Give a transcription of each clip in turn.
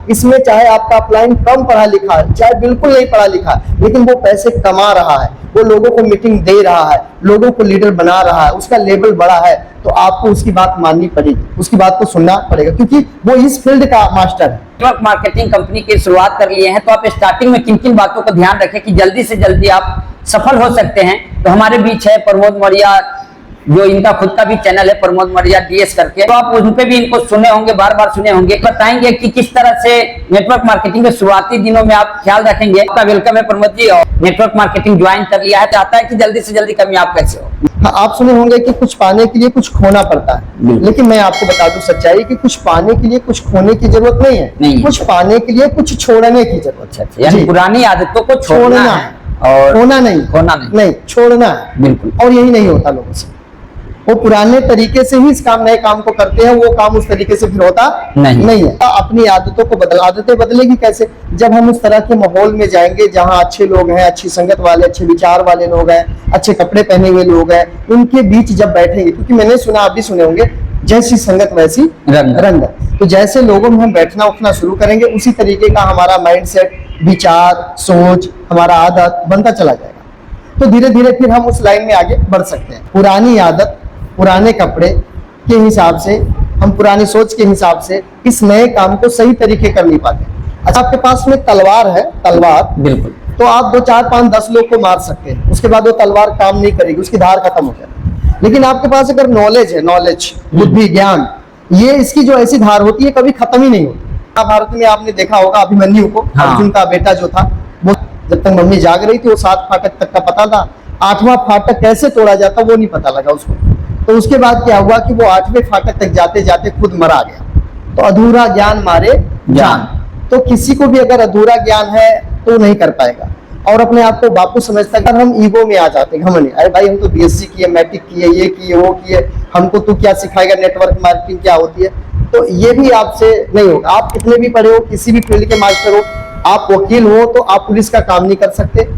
इसमें चाहे आपका अपलाइन कम पढ़ा लिखा है, चाहे बिल्कुल नहीं पढ़ा लिखा है, लेकिन वो पैसे कमा रहा है, वो लोगों को मीटिंग दे रहा है, लोगों को लीडर बना रहा है, उसका लेवल बड़ा है, तो आपको उसकी बात माननी पड़ेगी, उसकी बात को सुनना पड़ेगा, क्योंकि वो इस फील्ड का मास्टर है। नेटवर्क मार्केटिंग कंपनी की शुरुआत कर लिए हैं, तो आप स्टार्टिंग में किन किन बातों का ध्यान रखें कि जल्दी से जल्दी आप सफल हो सकते हैं। तो हमारे बीच है प्रमोद मौर्य, जो इनका खुद का भी चैनल है प्रमोद मौर्य DS करके, तो आप उन पे भी इनको सुने होंगे, बार बार सुने होंगे। बताएंगे कि किस तरह से नेटवर्क मार्केटिंग के शुरुआती दिनों में आप ख्याल रखेंगे। आपका वेलकम है प्रमोद जी, और नेटवर्क मार्केटिंग ज्वाइन कर लिया है, चाहता है कि जल्दी से जल्दी कामयाब कैसे हो। हाँ, आप सुने होंगे कि कुछ पाने के लिए कुछ खोना पड़ता है, लेकिन मैं आपको बता दूं सच्चाई कि कुछ पाने के लिए कुछ खोने की जरूरत नहीं है, कुछ पाने के लिए कुछ छोड़ने की जरूरत है। यानी पुरानी आदतों को छोड़ना है और खोना नहीं, छोड़ना है। बिल्कुल। और यही नहीं होता लोगों से, वो पुराने तरीके से ही इस काम नए काम को करते हैं, वो काम उस तरीके से फिर होता नहीं है। अपनी आदतों को आदतें बदलेगी कैसे? जब हम उस तरह के माहौल में जाएंगे जहाँ अच्छे लोग हैं, अच्छी संगत वाले, अच्छे विचार वाले लोग हैं, अच्छे कपड़े पहने हुए लोग हैं, उनके बीच जब बैठेंगे, क्योंकि मैंने सुना, आप भी सुने होंगे, जैसी संगत वैसी रंग। तो जैसे लोगों में हम बैठना उठना शुरू करेंगे, उसी तरीके का हमारा माइंडसेट, विचार, सोच, हमारा आदत बनता चला जाएगा। तो धीरे धीरे फिर हम उस लाइन में आगे बढ़ सकते हैं। पुरानी आदत, पुराने कपड़े के हिसाब से, हम पुरानी सोच के हिसाब से इस नए काम को सही तरीके कर नहीं पाते। अच्छा, आपके पास में तलवार है, तलवार, बिल्कुल, तो आप 2 4 5 10 लोग को मार सकते हैं, उसके बाद वो तलवार काम नहीं करेगी, उसकी धार खत्म हो जाएगी। लेकिन आपके पास अगर नॉलेज है, नॉलेज, बुद्धि, ज्ञान, ये इसकी जो ऐसी धार होती है कभी खत्म ही नहीं होती। महाभारत में आपने देखा होगा अभिमन्यु को, अर्जुन का बेटा जो था, वो जब तक मम्मी जाग रही थी, वो 7 फाटक तक का पता था, 8वां फाटक कैसे तोड़ा जाता वो नहीं पता लगा उसको। तो उसके बाद क्या हुआ कि वो 8वें फाटक तक जाते जाते खुद मरा गया। तो अधूरा ज्ञान मारे जान। तो किसी को भी अगर अधूरा ज्ञान है तो नहीं कर पाएगा, और अपने आप को बापू समझता है। अगर हम ईगो में आ जाते हैं, घमंड, अरे भाई हम तो BSc किए, मैट्रिक किए, ये किए, वो किए, हमको तू क्या सिखाएगा, नेटवर्क मार्केटिंग क्या होती है, तो ये भी आपसे नहीं होगा। आप कितने भी पढ़े हो, किसी भी फील्ड के मास्टर हो, आप वकील हो तो आप पुलिस का काम नहीं कर सकते,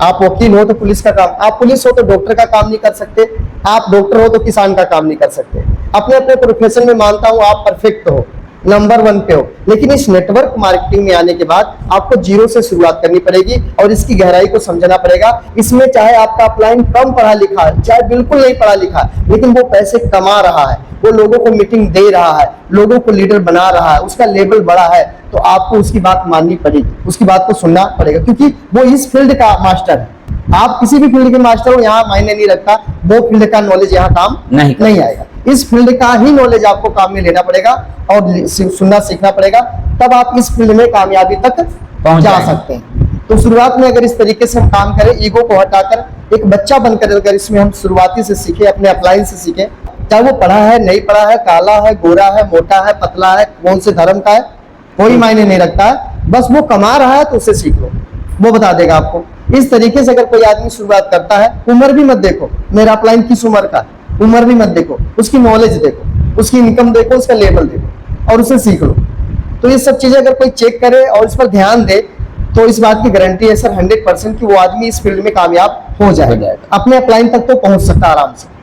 आप वकील हो तो पुलिस का काम, आप पुलिस हो तो डॉक्टर का काम नहीं कर सकते, आप डॉक्टर हो तो किसान का काम नहीं कर सकते। अपने अपने प्रोफेशन में मानता हूं आप परफेक्ट हो, नंबर 1 पे हो, लेकिन इस नेटवर्क मार्केटिंग में आने के बाद आपको जीरो से शुरुआत करनी पड़ेगी और इसकी गहराई को समझना पड़ेगा। इसमें चाहे आपका अपलाइन कम पढ़ा लिखा है, चाहे बिल्कुल नहीं पढ़ा लिखा है, लेकिन वो पैसे कमा रहा है, वो लोगों को मीटिंग दे रहा है, लोगों को लीडर बना रहा है, उसका लेवल बड़ा है, तो आपको उसकी बात माननी पड़ेगी, उसकी बात को सुनना पड़ेगा, क्योंकि वो इस फील्ड का मास्टर है। आप किसी भी फील्ड के मास्टर हो, यहाँ मायने नहीं रखता, वो फील्ड का नॉलेज यहाँ काम नहीं आएगा। इस फील्ड का ही नॉलेज आपको काम में लेना पड़ेगा और सुनना सीखना पड़ेगा, तब आप इस फील्ड में कामयाबी तक जा सकते हैं। तो शुरुआत में अगर इस तरीके से हम काम करें, ईगो को हटाकर एक बच्चा बनकर अगर इसमें हम शुरुआती से सीखे, अपने अपलाइन से सीखे, चाहे वो पढ़ा है, नहीं पढ़ा है, काला है, गोरा है, मोटा है, पतला है, कौन से धर्म का है, कोई मायने नहीं रखता है, बस वो कमा रहा है तो उसे सीख लो, वो बता देगा आपको। इस तरीके से अगर कोई आदमी शुरुआत करता है, उम्र भी मत देखो, मेरा अपलाइन किस उम्र का, उम्र भी मत देखो, उसकी नॉलेज देखो, उसकी इनकम देखो, उसका लेवल देखो और उसे सीख लो। तो ये सब चीजें अगर कोई चेक करे और इस पर ध्यान दे, तो इस बात की गारंटी है सर 100% कि वो आदमी इस फील्ड में कामयाब हो जाएगा, अपने अपलाइन तक तो पहुंच सकता है आराम से।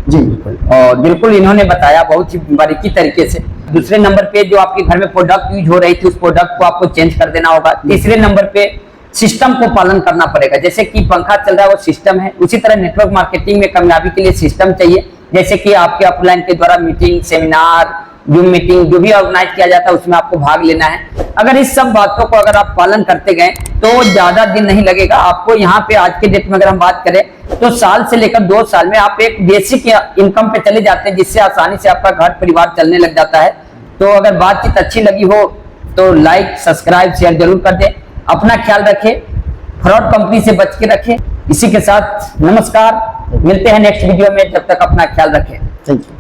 जी बिल्कुल, और बिल्कुल इन्होंने बताया बहुत ही बारीकी तरीके से। दूसरे नंबर पे जो आपके घर में प्रोडक्ट यूज हो रही थी, उस प्रोडक्ट को आपको चेंज कर देना होगा। तीसरे नंबर पे सिस्टम को पालन करना पड़ेगा, जैसे कि पंखा चल रहा है वो सिस्टम है, उसी तरह नेटवर्क मार्केटिंग में कामयाबी के लिए सिस्टम चाहिए। जैसे कि आपके अपलाइन के द्वारा मीटिंग, सेमिनार, जूम मीटिंग जो भी ऑर्गेनाइज किया जाता है, उसमें आपको भाग लेना है। अगर इस सब बातों को अगर आप पालन करते गए तो ज्यादा दिन नहीं लगेगा आपको। यहाँ पे आज के डेट में अगर हम बात करें तो साल से लेकर 2 साल में आप एक बेसिक इनकम पे चले जाते हैं, जिससे आसानी से आपका घर परिवार चलने लग जाता है। तो अगर बातचीत अच्छी लगी हो तो लाइक, सब्सक्राइब, शेयर जरूर कर दें। अपना ख्याल रखें, फ्रॉड कंपनी से बच के रखें। इसी के साथ नमस्कार, मिलते हैं नेक्स्ट वीडियो में, जब तक अपना ख्याल रखें। Thank you.